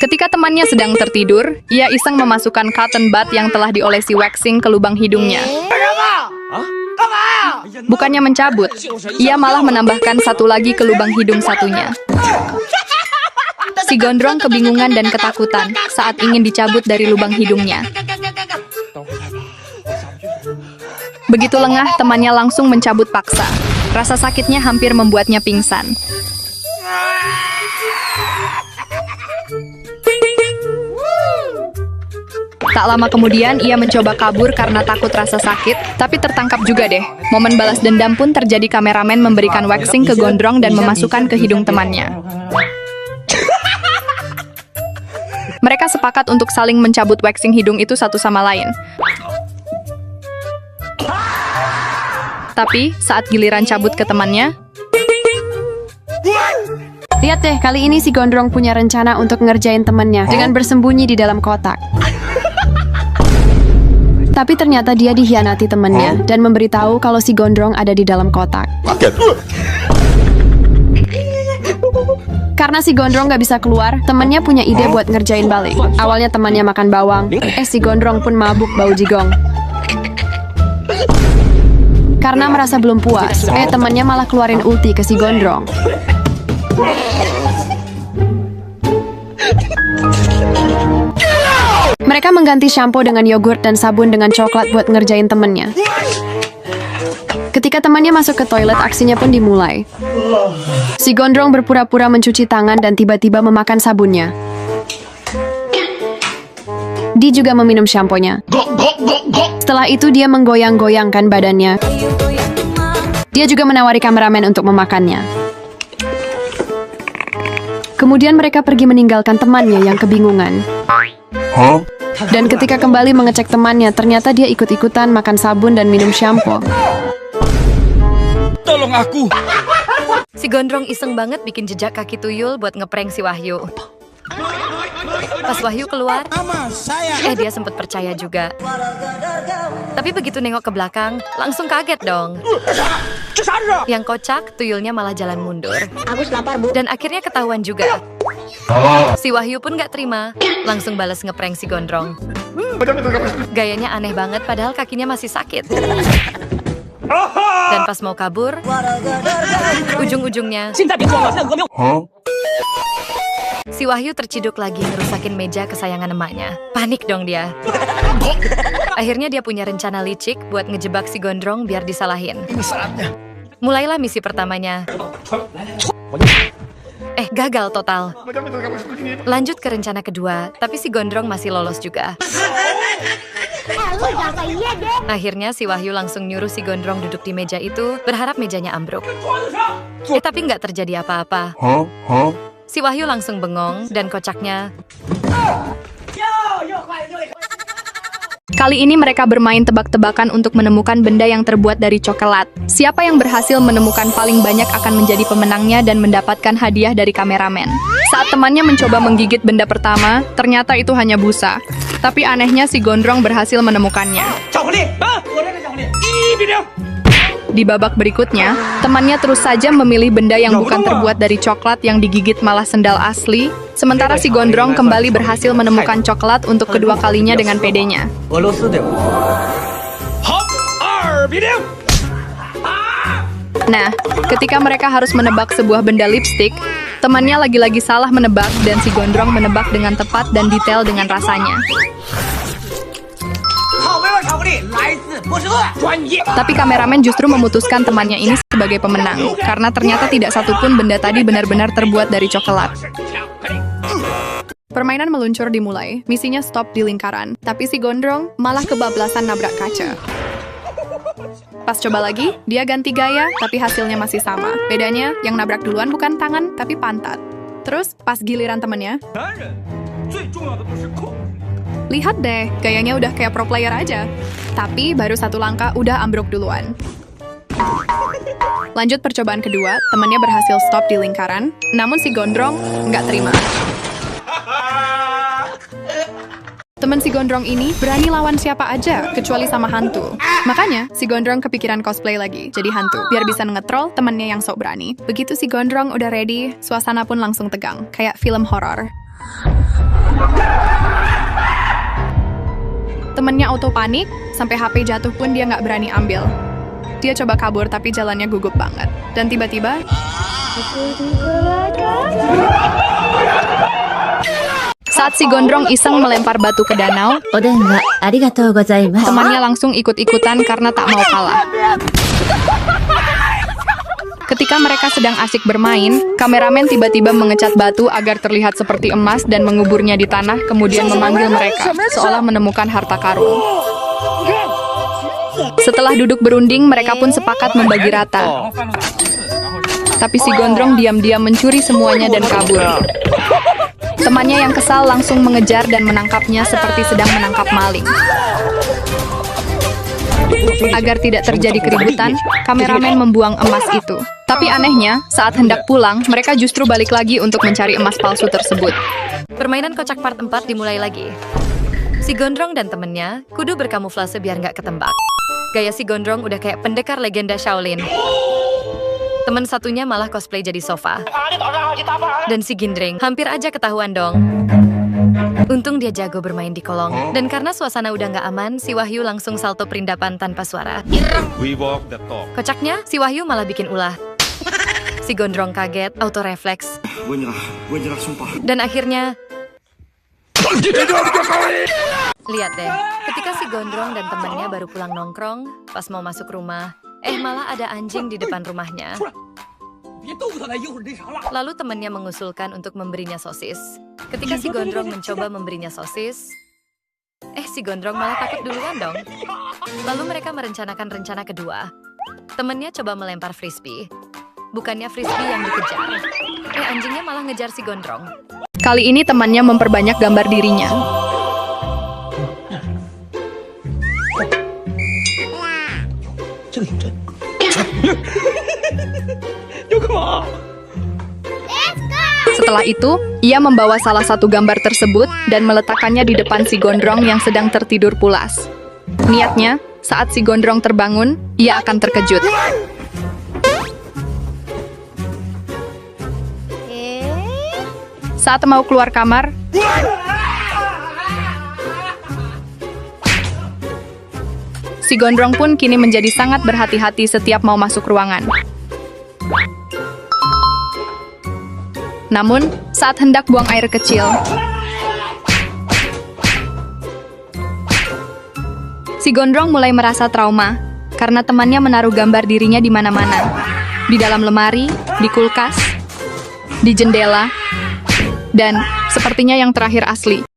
Ketika temannya sedang tertidur, ia iseng memasukkan cotton bud yang telah diolesi waxing ke lubang hidungnya. Bukannya mencabut, ia malah menambahkan satu lagi ke lubang hidung satunya. Si gondrong kebingungan dan ketakutan saat ingin dicabut dari lubang hidungnya. Begitu lengah, temannya langsung mencabut paksa. Rasa sakitnya hampir membuatnya pingsan. Tak lama kemudian, ia mencoba kabur karena takut rasa sakit, tapi tertangkap juga deh. Momen balas dendam pun terjadi. Kameramen memberikan waxing ke gondrong dan memasukkan ke hidung temannya. Mereka sepakat untuk saling mencabut waxing hidung itu satu sama lain. Tapi, saat giliran cabut ke temannya, lihat deh, kali ini si gondrong punya rencana untuk ngerjain temannya dengan bersembunyi di dalam kotak. Tapi ternyata dia dikhianati temannya dan memberitahu kalau si gondrong ada di dalam kotak. Karena si gondrong gak bisa keluar, temannya punya ide buat ngerjain balik. Awalnya temannya makan bawang, si gondrong pun mabuk bau jigong. Karena merasa belum puas, temannya malah keluarin ulti ke si gondrong. Mereka mengganti shampoo dengan yogurt dan sabun dengan coklat buat ngerjain temennya. Ketika temannya masuk ke toilet, aksinya pun dimulai. Si gondrong berpura-pura mencuci tangan dan tiba-tiba memakan sabunnya. Dia juga meminum shampoo-nya. Setelah itu dia menggoyang-goyangkan badannya. Dia juga menawari kameramen untuk memakannya. Kemudian mereka pergi meninggalkan temannya yang kebingungan. Dan ketika kembali mengecek temannya, ternyata dia ikut-ikutan makan sabun dan minum shampoo. Tolong aku! si gondrong iseng banget bikin jejak kaki tuyul buat ngeprank si Wahyu. Pas Wahyu keluar, dia sempat percaya juga. Tapi begitu nengok ke belakang, langsung kaget dong. Yang kocak, tuyulnya malah jalan mundur. Dan akhirnya ketahuan juga. Si Wahyu pun gak terima, langsung balas ngeprank si gondrong. Gayanya aneh banget padahal kakinya masih sakit. Dan pas mau kabur, ujung-ujungnya si Wahyu terciduk lagi ngerusakin meja kesayangan emaknya. Panik dong dia. Akhirnya dia punya rencana licik buat ngejebak si gondrong biar disalahin. Mulailah misi pertamanya. Gagal total. Lanjut ke rencana kedua, tapi si gondrong masih lolos juga. Akhirnya si Wahyu langsung nyuruh si gondrong duduk di meja itu, berharap mejanya ambruk. Tapi nggak terjadi apa-apa. Si Wahyu langsung bengong dan kocaknya. Kali ini mereka bermain tebak-tebakan untuk menemukan benda yang terbuat dari coklat. Siapa yang berhasil menemukan paling banyak akan menjadi pemenangnya dan mendapatkan hadiah dari kameramen. Saat temannya mencoba menggigit benda pertama, ternyata itu hanya busa. Tapi anehnya si gondrong berhasil menemukannya. Di babak berikutnya, temannya terus saja memilih benda yang bukan terbuat dari coklat yang digigit malah sendal asli, sementara si gondrong kembali berhasil menemukan coklat untuk kedua kalinya dengan pedenya. Nah, ketika mereka harus menebak sebuah benda lipstik, temannya lagi-lagi salah menebak dan si gondrong menebak dengan tepat dan detail dengan rasanya. Tapi kameramen justru memutuskan temannya ini sebagai pemenang, karena ternyata tidak satupun benda tadi benar-benar terbuat dari coklat. Permainan meluncur dimulai, misinya stop di lingkaran, tapi si gondrong malah kebablasan nabrak kaca. Pas coba lagi, dia ganti gaya, tapi hasilnya masih sama. Bedanya, yang nabrak duluan bukan tangan, tapi pantat. Terus, pas giliran temennya, lihat deh, gayanya udah kayak pro player aja. Tapi baru satu langkah udah ambruk duluan. Lanjut percobaan kedua, temannya berhasil stop di lingkaran, namun si gondrong nggak terima. Temen si gondrong ini berani lawan siapa aja, kecuali sama hantu. Makanya, si gondrong kepikiran cosplay lagi, jadi hantu, biar bisa ngetrol temennya yang sok berani. Begitu si gondrong udah ready, suasana pun langsung tegang, kayak film horor. Temennya auto panik, sampai HP jatuh pun dia nggak berani ambil. Dia coba kabur tapi jalannya gugup banget. Dan tiba-tiba, saat si Gondrong iseng melempar batu ke danau, temannya langsung ikut-ikutan karena tak mau kalah. Ketika mereka sedang asik bermain, kameramen tiba-tiba mengecat batu agar terlihat seperti emas dan menguburnya di tanah, kemudian memanggil mereka, seolah menemukan harta karun. Setelah duduk berunding, mereka pun sepakat membagi rata. Tapi si Gondrong diam-diam mencuri semuanya dan kabur. Temannya yang kesal langsung mengejar dan menangkapnya seperti sedang menangkap maling. Agar tidak terjadi keributan, kameramen membuang emas itu. Tapi anehnya, saat hendak pulang, mereka justru balik lagi untuk mencari emas palsu tersebut. Permainan kocak part 4 dimulai lagi. Si Gondrong dan temennya kudu berkamuflase biar nggak ketembak. Gaya si Gondrong udah kayak pendekar legenda Shaolin. Temen satunya malah cosplay jadi sofa. Dan si Gindrang hampir aja ketahuan dong. Untung dia jago bermain di kolong. Dan karena suasana udah nggak aman, si Wahyu langsung salto perindapan tanpa suara. Kocaknya, si Wahyu malah bikin ulah. Si Gondrong kaget, auto refleks. Gue nyerah sumpah. Dan akhirnya... Lihat deh, ketika si Gondrong dan temannya baru pulang nongkrong, pas mau masuk rumah, malah ada anjing di depan rumahnya. Lalu temannya mengusulkan untuk memberinya sosis. Ketika si Gondrong mencoba memberinya sosis, si Gondrong malah takut duluan dong. Lalu mereka merencanakan rencana kedua. Temannya coba melempar frisbee. Bukannya frisbee yang dikejar. Anjingnya malah ngejar si Gondrong. Kali ini temannya memperbanyak gambar dirinya. Setelah itu, ia membawa salah satu gambar tersebut dan meletakkannya di depan si Gondrong yang sedang tertidur pulas. Niatnya, saat si Gondrong terbangun, ia akan terkejut. Saat mau keluar kamar, si Gondrong pun kini menjadi sangat berhati-hati setiap mau masuk ruangan. Namun, saat hendak buang air kecil, si Gondrong mulai merasa trauma karena temannya menaruh gambar dirinya di mana-mana. Di dalam lemari, di kulkas, di jendela, dan sepertinya yang terakhir asli.